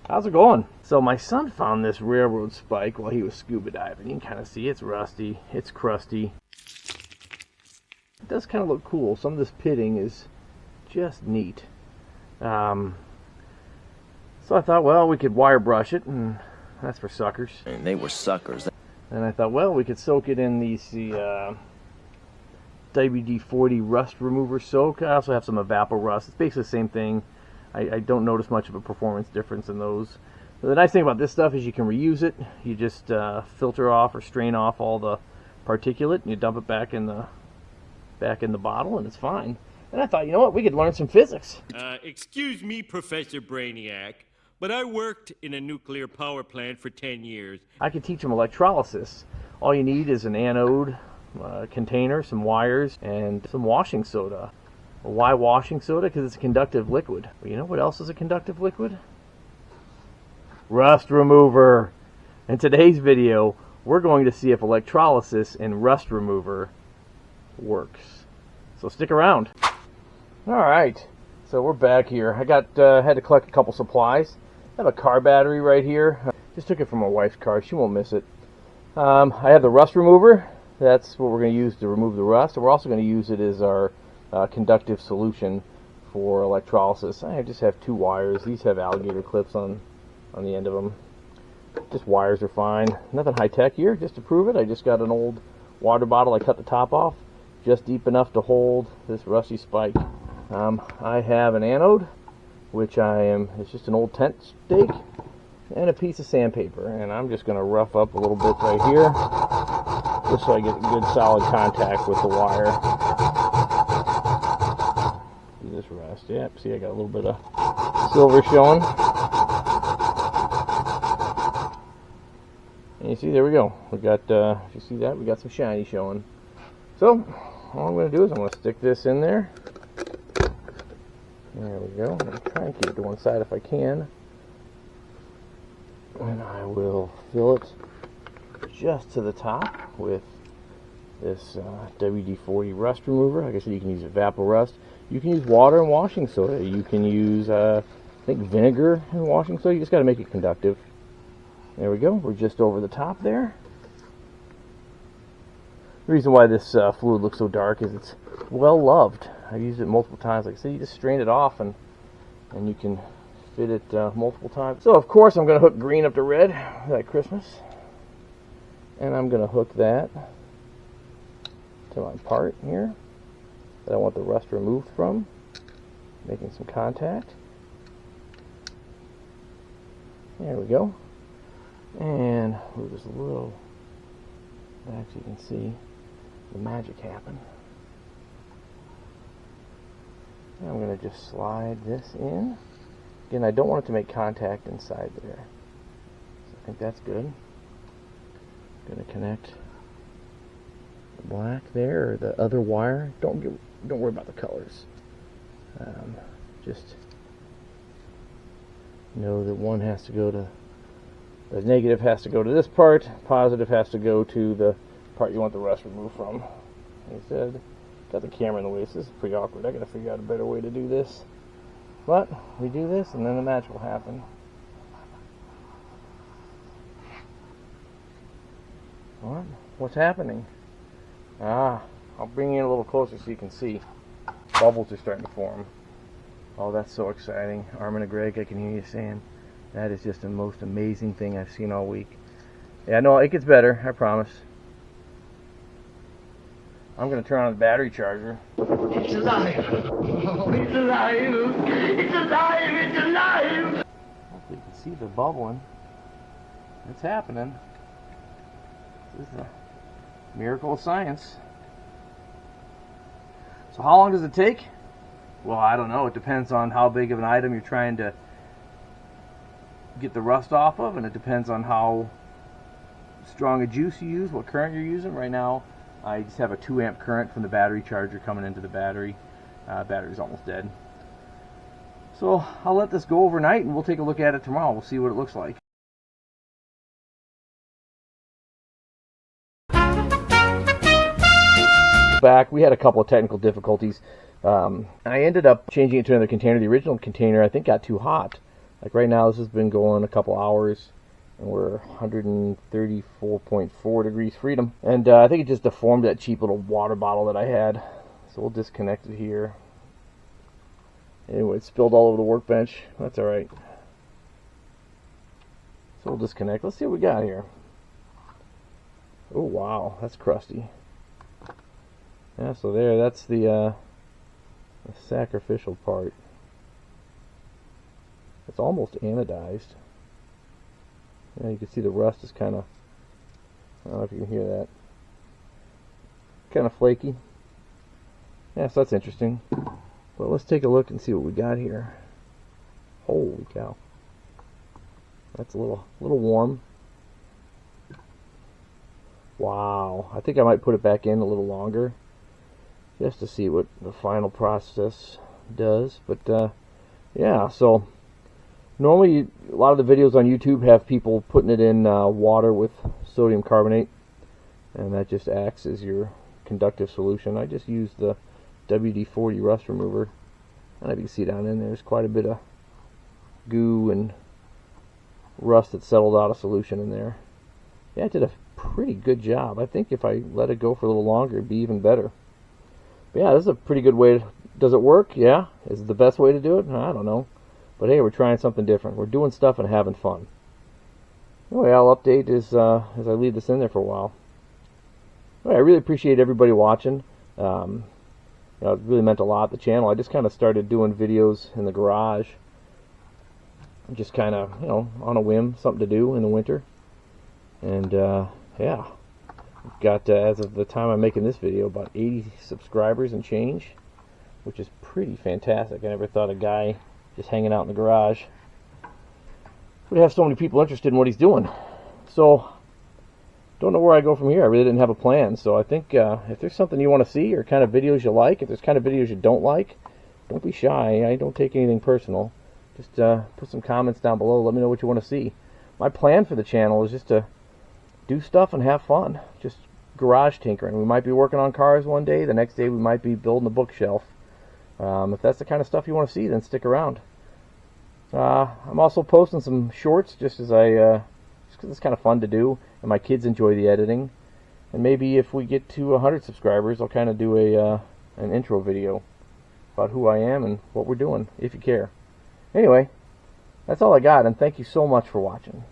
How's it going? So my son found this railroad spike while he was scuba diving. You can kind of see it's rusty, it's crusty. It does kind of look cool. Some of this pitting is just neat. So I thought, well, we could wire brush it, and that's for suckers. And they were suckers. And I thought, well, we could soak it in the WD-40 rust remover soak. I also have some Evapor Rust. It's basically the same thing. I don't notice much of a performance difference in those. But the nice thing about this stuff is you can reuse it. You just filter off or strain off all the particulate, and you dump it back in the bottle, and it's fine. And I thought, you know what, we could learn some physics. Excuse me, Professor Brainiac, but I worked in a nuclear power plant for 10 years. I could teach them electrolysis. All you need is an anode, container, some wires, and some washing soda. Well, why washing soda? Because it's a conductive liquid. Well, you know what else is a conductive liquid? Rust remover. In today's video, we're going to see if electrolysis and rust remover works. So stick around. Alright, so we're back here. I had to collect a couple supplies. I have a car battery right here. Just took it from my wife's car. She won't miss it. I have the rust remover. That's what we're going to use to remove the rust. And we're also going to use it as our conductive solution for electrolysis. I just have two wires. These have alligator clips on the end of them. Just wires are fine. Nothing high-tech here. Just to prove it, I just got an old water bottle. I cut the top off just deep enough to hold this rusty spike. I have an anode, which it's just an old tent stake, and a piece of sandpaper. And I'm just going to rough up a little bit right here, just so I get good solid contact with the wire. See this rust? Yep, see I got a little bit of silver showing. And you see, there we go. We got, if you see that, we got some shiny showing. So, all I'm going to do is I'm going to stick this in there. There we go. I'm going to try and keep it to one side if I can. And I will fill it just to the top with this WD-40 rust remover. Like I said, you can use Evapor Rust. You can use water and washing soda. You can use, I think, vinegar and washing soda. You just got to make it conductive. There we go. We're just over the top there. The reason why this fluid looks so dark is it's well loved. I've used it multiple times. Like I said, you just strain it off and you can fit it multiple times. So of course I'm going to hook green up to red like Christmas. And I'm going to hook that to my part here that I want the rust removed from. Making some contact. There we go. And move this a little back so you can see the magic happen. And I'm going to just slide this in. Again, I don't want it to make contact inside there. So I think that's good. I'm going to connect the black there, or the other wire. Don't worry about the colors. Just know that one has to go to, the negative has to go to this part, positive has to go to the part you want the rust removed from. Like I said, got the camera in the way, so this is pretty awkward. I gotta figure out a better way to do this. But we do this and then the magic will happen. What? What's happening? I'll bring you in a little closer so you can see. Bubbles are starting to form. Oh, that's so exciting. Armin and Greg, I can hear you saying, that is just the most amazing thing I've seen all week. Yeah, no, it gets better, I promise. I'm going to turn on the battery charger. It's alive! Oh, it's alive! It's alive! It's alive! Hopefully you can see the bubbling. It's happening. This is the miracle of science. So how long does it take? Well, I don't know. It depends on how big of an item you're trying to get the rust off of, and it depends on how strong a juice you use, what current you're using. Right now, I just have a 2 amp current from the battery charger coming into the battery. Battery's almost dead. So I'll let this go overnight, and we'll take a look at it tomorrow. We'll see what it looks like. Back, we had a couple of technical difficulties. I ended up changing it to another container. The original container, I think, got too hot. Like right now, this has been going a couple hours, and we're 134.4 degrees freedom. And I think it just deformed that cheap little water bottle that I had. So we'll disconnect it here. Anyway, it spilled all over the workbench. That's alright. So we'll disconnect. Let's see what we got here. Oh wow, that's crusty. Yeah, so that's the sacrificial part. It's almost anodized. Yeah, you can see the rust is kind of, I don't know if you can hear that, kind of flaky. Yeah, so that's interesting. Well, let's take a look and see what we got here. Holy cow. That's a little warm. Wow, I think I might put it back in a little longer just to see what the final process does. But yeah, so normally a lot of the videos on YouTube have people putting it in water with sodium carbonate, and that just acts as your conductive solution. I just used the WD-40 rust remover, and as you can see down in there, there's quite a bit of goo and rust that settled out of solution in there. Yeah, it did a pretty good job. I think if I let it go for a little longer, it'd be even better. But yeah, this is a pretty good way. Does it work? Yeah. Is it the best way to do it? I don't know. But hey, we're trying something different. We're doing stuff and having fun. Anyway, I'll update as I leave this in there for a while. Anyway, I really appreciate everybody watching. It really meant a lot, the channel. I just kind of started doing videos in the garage. Just kind of, on a whim, something to do in the winter. And yeah, we've got, as of the time I'm making this video, about 80 subscribers and change, which is pretty fantastic. I never thought a guy just hanging out in the garage would have so many people interested in what he's doing. So, don't know where I go from here. I really didn't have a plan. So I think if there's something you want to see or kind of videos you like, if there's kind of videos you don't like, don't be shy. I don't take anything personal. Just put some comments down below. Let me know what you want to see. My plan for the channel is just to do stuff and have fun. Just garage tinkering. We might be working on cars one day. The next day we might be building a bookshelf. If that's the kind of stuff you want to see, then stick around. I'm also posting some shorts just as just because it's kind of fun to do, and my kids enjoy the editing. And maybe if we get to 100 subscribers, I'll kind of do an intro video about who I am and what we're doing, if you care. Anyway, that's all I got, and thank you so much for watching.